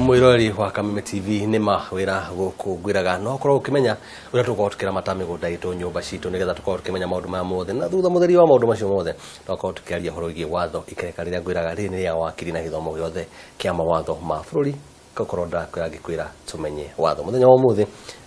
Mwirori wa Kameme TV nĩ mawĩra gũkũngwĩraga no korwo ũkĩmenya ũrĩa tũkorwo tũkĩramata mĩgũnda itũ nyũmba citũ nĩgetha tũkorwo tũkĩmenya maũndũ maya mothe na thutha mũtheri wa maũndũ macio mothe tũkorwo tũkĩaria ũhoro wĩgiĩ watho ikereka rĩrĩa ngwĩraga rĩrĩ nĩ rĩa wakiri na gĩthomo gĩothe kĩa mawatho ma bũrũri gakorwo ndakwĩra ngĩkwĩra tũmenye watho mũthenya wa ũmũthĩ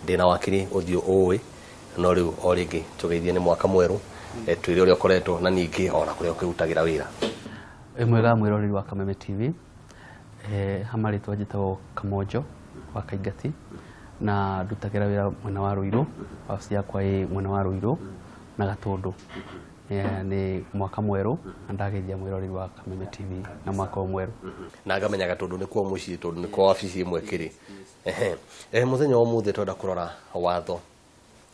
ndĩna wakiri ũthiũ ũĩ no rĩu o rĩngĩ tũgeithie nĩ mwaka mwerũ twĩre ũrĩa ũkoretwo na ningĩ ona kũrĩa ũkĩrutagĩra wĩra. Mwega mwirori wa Kameme TV hamarĩtwo njĩtagwo Kamonjo wa Kaingati na ndutagĩra wĩra mwena wa Ruiru wabici yakwa ĩ mwena wa Ruiru na Gatũndũ. Nĩ mwaka mwerũ na ndageithia mwirori wa Kameme TV na mwaka mwerũ na ngamenya Gatũndũ nĩ kwa mũciĩ tondũ nĩ kwa wabici ĩmwe kĩrĩ. Mũthenya wa ũmũthĩ twenda kũrora watho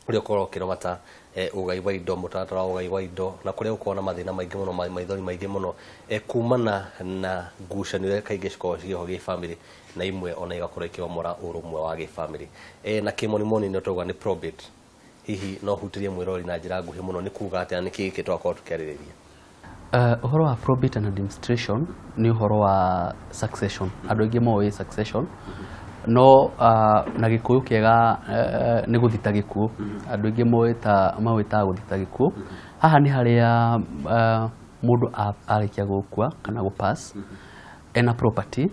ũrĩa ũkorwo ũkĩramata ũgai wa indo mũtaratara wa ũgai wa indo na kũrĩa ũkorwo na mathĩna maingĩ mũno maithori maingĩ mũno kumana na ngucanio iria kaingĩ cikoragwo cigĩho gĩ-bamĩrĩ na imwe ona igakorwo ikĩomora ũrũmwe wa gĩ-bamĩrĩ na kĩmonimoni nĩ tũauga nĩ probate. Hihi no hutĩrie mwĩrori na njĩra nguhĩ mũno nĩ kuuga atĩ nĩ kĩĩ twakorwo tũkĩarĩrĩria? Ũhoro wa probate and administration nĩ ũhoro wa succession. Andũ aingĩ moĩ succession no na gĩkũyũ kĩega nĩ gũthita gĩkuũ. Andũ aingĩ mawĩtaga gũthita gĩkuũ. Haha nĩ harĩa mũndũ arĩkia gũkua kana gũpass ena property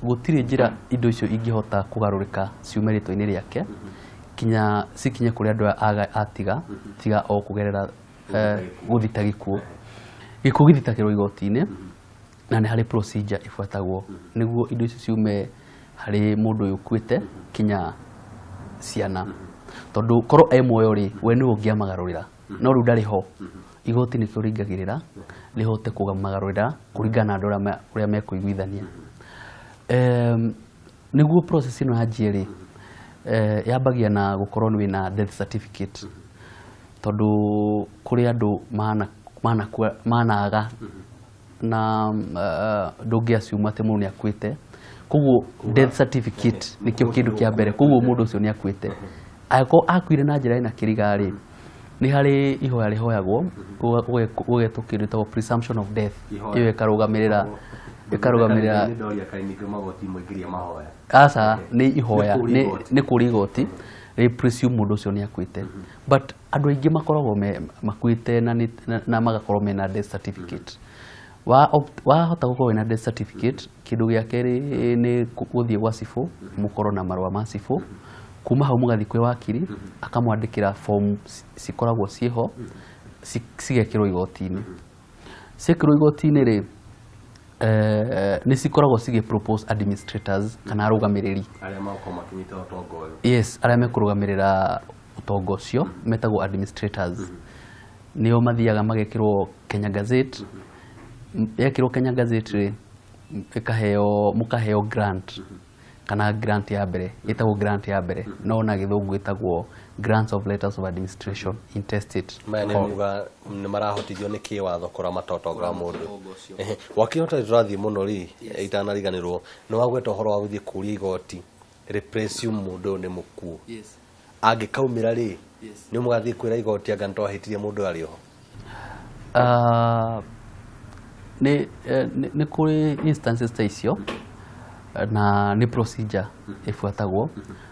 gũtirĩ njĩra indo icio ingĩhota kũgarũrĩka ciume rĩtwa-inĩ rĩake kinya cikinye kũrĩa andũ atiga tiga o kũgerera gũthita gĩkuũ. Gĩkuũ gĩthitagĩrwo igoti-inĩ na nĩ harĩ procedure ibuatagwo nĩguo indo icio ciume harĩ mũndũ ũyũ ũkuĩte kinya ciana. Tondũ korwo e muoyo rĩ we nĩ ũngĩamagarũrĩra no rĩu ndarĩ ho igoti nĩkĩo rĩingagĩrĩra rĩhote kũmagarũrĩra kũringana na andũ ũrĩa mekũiguithania. Nĩguo process ĩno yanjie rĩ yambagia na gũkorwo wĩna death certificate tondũ kũrĩ andũ managa na ndũngĩassume atĩ mũndũ nĩ akuĩte. Koguo death certificate nĩkĩo kĩndũ kĩa mbere. Koguo mũndũ ũcio nĩ akuĩte. Angĩkorwo akuire na njĩra ĩna kĩriga rĩ nĩ harĩ ihoya rĩhoyagwo gũgetwo kĩndũ gĩtagwo presumption of death. Ĩyo ĩkarũgamĩrĩra aca nĩ ihoya nĩ kũrĩ igoti rĩ presume mũndũ ũcio nĩ akuĩte. But andũ aingĩ makoragwo makuĩte na magakorwo mena death certificate. Wahota gũkorwo wĩna death certificate kĩndũ gĩa kerĩ nĩ gũthiĩ gwa cibũ mũkorwo na marũa ma cibũ. Kuma hau mũgathiĩ kwĩ wakiri akamwandĩkĩra form cikoragwo ciĩho cigekĩrwo igoti-inĩ. Ciekĩrwo igoti-inĩ rĩ nĩ cikoragwo cigĩ-propose administrators kana arũgamĩrĩri arĩa mekũrũgamĩrĩra ũtongo ũcio metagwo administrators. Nĩo mathiaga magekĩrwo Kenya Gazette. Yekĩrwo Kenya Gazette rĩ mũkaheo grant kana grant ya mbere ĩtagwo grant ya mbere no na gĩthũngũ ĩtagwo grants of letters of administration intestate. Maya nĩ marahotithio nĩ kĩwatho kũramata ũtonga wa mũndũ. Wakĩhota tũrathiĩ mũno rĩ itanariganĩrwo nĩ wagweta ũhoro wa gũthiĩ kũria igoti repressium mũndũ nĩ mukuu. Angĩkaumĩra rĩ nĩ mũgathiĩ kwĩra igoti anga nĩtwahĩtirie mũndũ arĩ ho? Nĩ kũrĩ instances ta icio na nĩ procedure ibuatagwo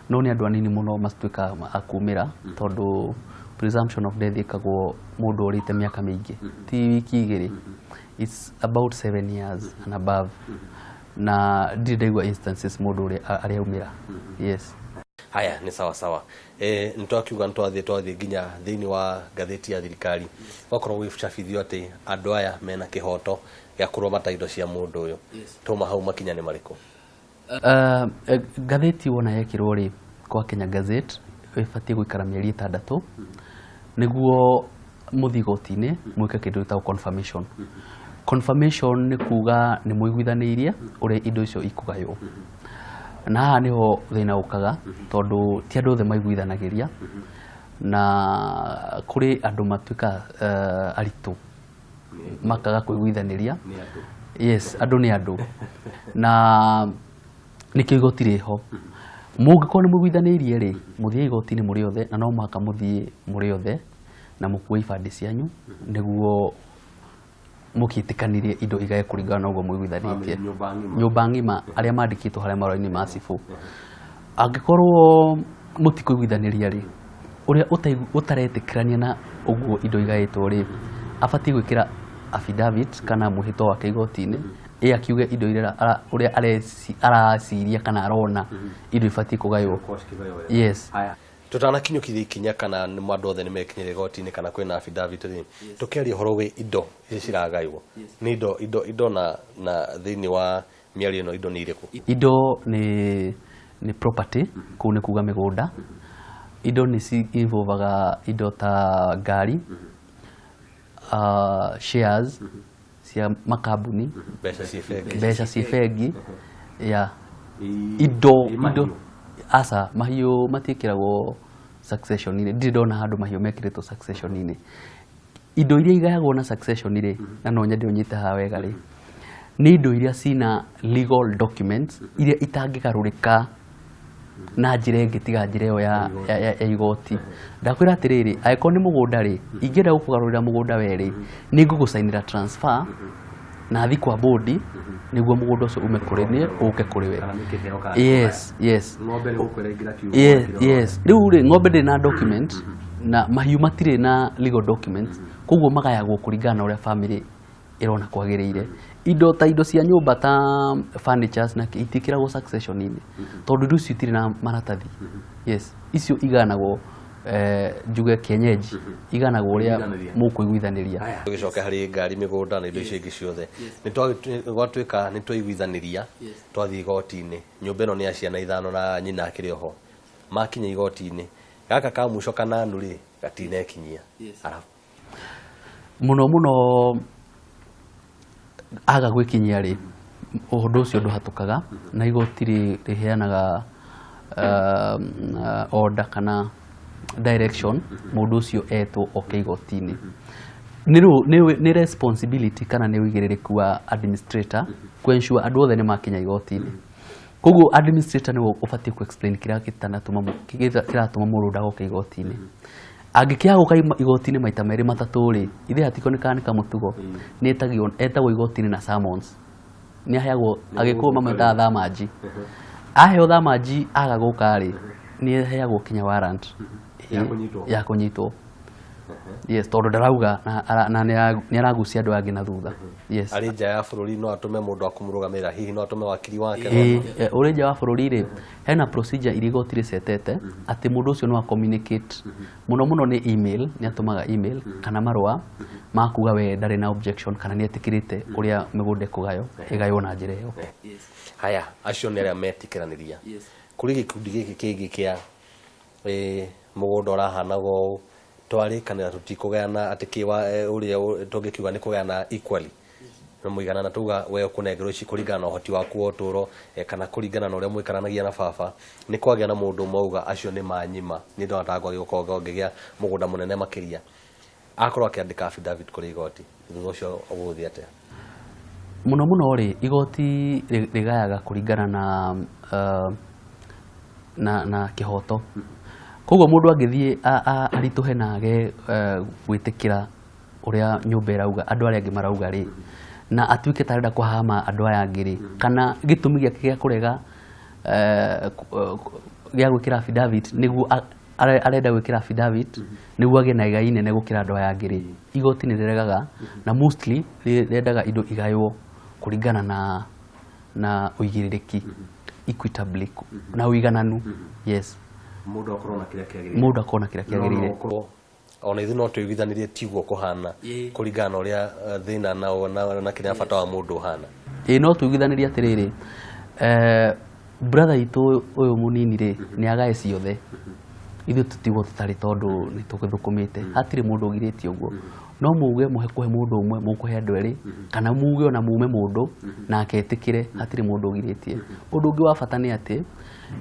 no nĩ andũ anini mũno macituĩkaga akumĩra tondũ presumption of death ĩkagwo mũndũ ũrĩte mĩaka mĩingĩ ti wiki igĩrĩ. It's about 7 years and above na ndirĩ ndaigua instances mũndũ ũrĩa arĩaumĩra. Yes. Haya nĩ sawa sawa. Nĩ twakiuga nĩ twathiĩ nginya thĩinĩ wa ngathĩti ya thirikari wakorwo gwĩcabithio atĩ andũ aya mena kĩhoto gĩa kũramata indo cia mũndũ ũyũ. Tuma hau makinya nĩ marĩkũ? Ngathĩti wona yekĩrwo rĩ kwa Kenya Gazette ĩbatiĩ gũikara mĩeri 6 nĩguo mũthiĩ igoti-inĩ mwĩke kĩndũ gĩtagwo confirmation. Confirmation nĩ kuuga nĩ mũiguithanĩirie ũrĩa indo icio ikũgaywo. Na haha nĩho thĩna ũkaga tondũ ti andũ othe maiguithanagĩria na kũrĩ andũ matuĩka aritũ makaga kũiguithanĩria. Yes, andũ nĩ andũ na nĩkĩo igoti rĩho. Mũngĩkorwo nĩ mũiguithanĩirie rĩ mũthiĩ igoti-inĩ mũrĩ othe na no mũhaka mũthiĩ mũrĩ othe na mũkuue ibandĩ cianyu nĩguo mukitikanire indo igae kuringana na ugo muiguithanitie nyumba ngima aria mandikitwo haria maroi-ini ma cibu angikorwo mutikuiguithaniria ri uria utaretikirania na uguo indo igaitwo ri abati gwikira affidavit kana muhito wake igoti-ini akiuge indo uria areciria kana arona indo ibati kugaywo. Yes. Tutanakinyukithia ikinya kana ni mwandu othe ni mekinyire igoti-ini kana kwina affidavit ri tukiaria horo wi indo ici ciragaywo ni indo na thiini wa miario ino indo ni iriku. Indo ni property kuu ni kuga migunda. Indo ni involvaga indo ta ngari, shares cia makambuni, mbeca ci bengi ya indo asa mahiũ matiĩkĩragwo succession-inĩ. Ndirĩ ndona handũ mahiũ mekĩrĩtwo succession-inĩ. Indo iria igayagwo na succession-inĩ na no nyende ũnyite haha wega rĩ nĩ indo iria cina legal documents iria itangĩgarũrĩka na njĩra ĩngĩ tiga njĩra ĩyo ya igoti. Ndakwĩra atĩrĩrĩ angĩkorwo nĩ mũgũnda rĩ ingĩenda gũkũgarũrĩra mũgũnda werĩ nĩ ngũgũcainĩra transfer na thi kwa bodi niguo mũgũnda ũcio ume kũrĩ niĩ ũke kũrĩ we. Yes. Ng'ombe nĩ gũkũrengira kiugo. Yes. Rĩu rĩ ng'ombe ndĩ na document na mahiũ matirĩ na legal documents koguo magayagwo kũringana na ũrĩa family irona kwagĩrĩire. Indo cia nyũmba ta furnitures na itikĩragwo succession-inĩ tondũ indo icio itirĩ na maratathi. Yes. Icio iganagwo njuge kienyeji iganagwo ũrĩa mũkũiguithaniria. Tũgicoka harĩ ngari mĩgũnda na indo icio ingĩ ciothe gwatuĩka nĩ twaiguithaniria twathiĩ igoti-inĩ nyũmba ĩno nĩ ya ciana ithano na nyina akĩrĩ oho makinya igoti-inĩ gaka ka mũico kananu rĩ gatinekinyia mũno aga gwĩkinyia rĩ ũndũ ũcio ndũhatũkaga na igoti rĩheanaga order kana direction mũndũ ũcio etwo oke igoti-inĩ. Nĩ responsibility kana nĩ ũigĩrĩrĩku wa administrator kwensure andũ othe nĩ makinya igoti-inĩ. Koguo administrator nĩwe ũbatiĩ ku explain kĩrĩa kĩratũma mũndũ ndagoke igoti-inĩ. Angĩkĩaga gũka igoti-inĩ maita merĩ matatũ rĩ ithe hatikũonekana nĩ kamũtugo nĩ etagwo igoti-inĩ na summons. Nĩ aheagwo agĩkũyũ mamwĩtaga thamaji. Aheo thamaji aga gũka rĩ nĩ aheagwo kinya warrant ya kũnyitwo. Yes, tondũ ndarauga na nĩ aragucia andũ angĩ na thutha. Yes. Arĩ nja ya bũrũri no atũme mũndũ akumũrũgamĩrĩra hihi no atũme wakiri wake. Ũrĩ nja wa bũrũri rĩ hena procedure iria igoti rĩcetete atĩ mũndũ ũcio no communicate mũno nĩ email, nĩ atũmaga email kana marũa ma kuga we ndarĩ na objection kana nĩ etĩkĩrĩte ũrĩa mĩgũnda ĩgaywo na njĩra ĩyo. Haya acio nĩ arĩa metĩkĩranĩria. Kũrĩ gĩkundi gĩkĩ kĩngĩ kĩa mũgũnda ũrahanaga ũũ twarĩkanĩra tũtikũgayana atĩ kĩwa ũrĩa tũngĩkiuga nĩ kũgayana equally na mũigana na tuga we ũkũnengerwo ici kũringana na ũhoti waku wa ũtũũro kana kũringana na ũrĩa mũikaranagia na baba. Nĩ kwagĩa na mũndũ mauga acio nĩ manyima nĩ ndona gũkorwo ngĩgĩa mũgũnda mũnene makĩria akorwo akĩandĩka affidavit kũrĩ igoti thutha ũcio ũgũthiĩ atĩa? Mũno rĩ igoti rĩgayaga kũringana na kĩhoto. Koguo mũndũ angĩthiĩ aritũhe na age gwĩtĩkĩra ũrĩa nyũmba ĩrauga andũ arĩa angĩ marauga rĩ na atuĩke tarenda kũhama andũ aya angĩ rĩ kana gĩtũmi gĩake gĩa kũrega gĩa gwĩkĩra affidavit nĩguo arenda gwĩkĩra affidavit nĩguo agĩe na igai inene gũkĩra andũ aya angĩ rĩ igoti nĩ rĩregaga na mostly rĩendaga indo igaywo kũringana na ũigĩrĩrĩki equitably na ũigananu. Yes. Mũndũ akorwo na kĩrĩa kĩagĩrĩire. Ona ithuĩ no tũiguithanirie tiguo kũhana kũringana na ũrĩa thĩna na kĩrĩa bata wa mũndũ ũhana. No tũiguithanirie atĩrĩrĩ brother itũ ũyũ mũnini rĩ nĩ agae ciothe ithuĩ tũtigwo tũtarĩ tondũ nĩ tũgĩthũkũmĩte hatirĩ mũndũ ũgirĩtie ũguo no muge kũhe mũndũ ũmwe mũkũhe andũ erĩ kana muge ona mume mũndũ na aketĩkĩre hatirĩ mũndũ ũgirĩtie. Ũndũ ũngĩ wa bata nĩ atĩ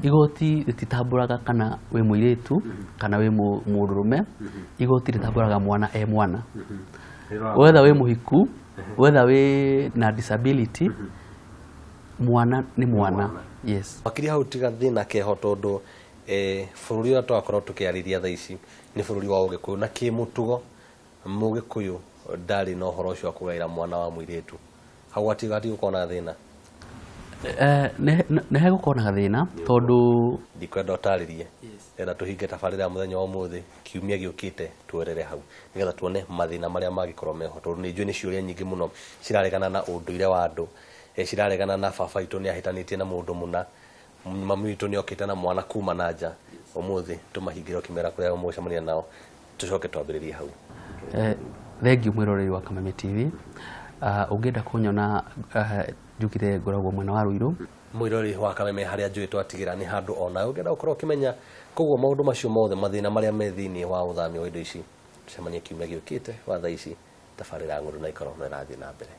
igoti rĩtitambũraga kana wĩ mũirĩtu kana wĩ mũndũrũme. Igoti rĩtambũraga mwana mwana whether wĩ mũhiku whether wĩ na disability mwana nĩ mwana. Yes. Makĩria hau tiga thĩna keho tondũ bũrũri ũrĩa twakorwo tũkĩarĩria thaa ici nĩ bũrũri wa Ũgĩkũyũ na kĩmũtugo Mũgĩkũyũ ndari no horo ucio kugaira mwana wa muiritu hau atigati gukona thina ne he gukona gathina tondu ndikwenda utaririe enda tuhinge tabarira muthenya wa umuthi kiumia giukite tuerere hau nigetha tuone mathina maria magikorwo meho tondu ni njui ni ciuria nyingi muno ciraregana na unduire wa andu ciraregana na baba itu ni ahitanitie na mundu muna mami itu ni okite na mwana kuma na nja umuthi tumahingire kimera kuria umucemania nao tucoke twambiririe hau thengiu mwiroreri wa Kameme TV ungenda kunyona njugire ngoragwo mwena wa Ruiru mwirori wa Kameme haria njui twatigira ni handu ona ungenda ukorwo kimenya koguo maundu macio mothe mathina maria me thiini wa uthamio wa indo ici tucemanie kiumia giukite wa thaa ici tabarira Ngundu na Uikaro no irathii na mbere.